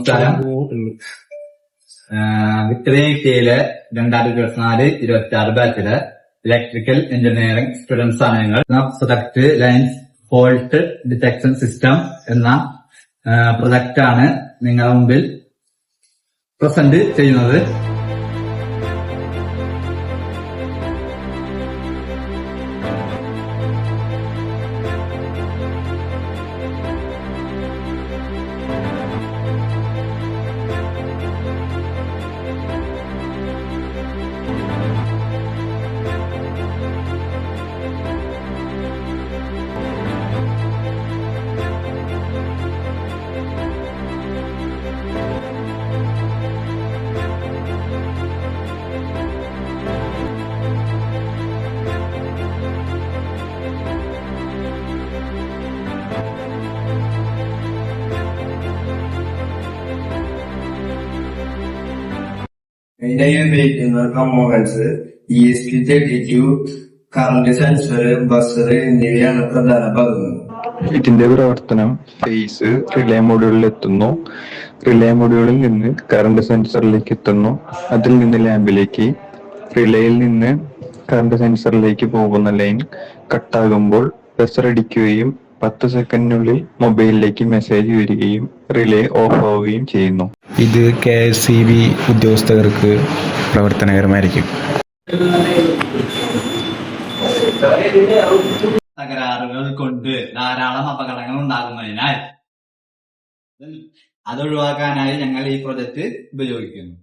നമസ്കാരം. വിക്ടറിയയിലെ 2024-26 ബാച്ചിലെ electrical engineering students ആണ് ഞങ്ങൾ. Project lines fault detection system എന്ന പ്രൊജക്റ്റ് ആണ് നിങ്ങളുടെ മുമ്പിൽ പ്രസന്റ് ചെയ്യുന്നത്. ഉപയോഗിക്കുന്ന components ESP32, current sensor, buzzer എന്നിവയാണ് പ്രധാന ഭാഗങ്ങൾ. ഇതിന്റെ പ്രവർത്തനം ഫേസ് റിലേ മൊഡ്യൂളിൽ എത്തുന്നു. റിലേ മൊഡ്യൂളിൽ നിന്ന് കറണ്ട് സെൻസറിലേക്ക് എത്തുന്നു. അതിൽ നിന്ന് ലാമ്പിലേക്ക്. റിലേയിൽ നിന്ന് കറണ്ട് സെൻസറിലേക്ക് പോകുന്ന ലൈൻ കട്ടാകുമ്പോൾ ബസർ അടിക്കുകയും 10 സെക്കൻഡിനുള്ളിൽ മൊബൈലിലേക്ക് മെസ്സേജ് വരികയും റിലേ ഓഫ് ആവുകയും ചെയ്യുന്നു. ഇത് KSEB ഉദ്യോഗസ്ഥർക്ക് പ്രവർത്തനകരമായിരിക്കും. തകരാറുകൾ കൊണ്ട് ധാരാളം അപകടങ്ങൾ ഉണ്ടാകുന്നതിനാൽ അത് ഒഴിവാക്കാനായി ഞങ്ങൾ ഈ പ്രൊജക്ട് ഉപയോഗിക്കുന്നു.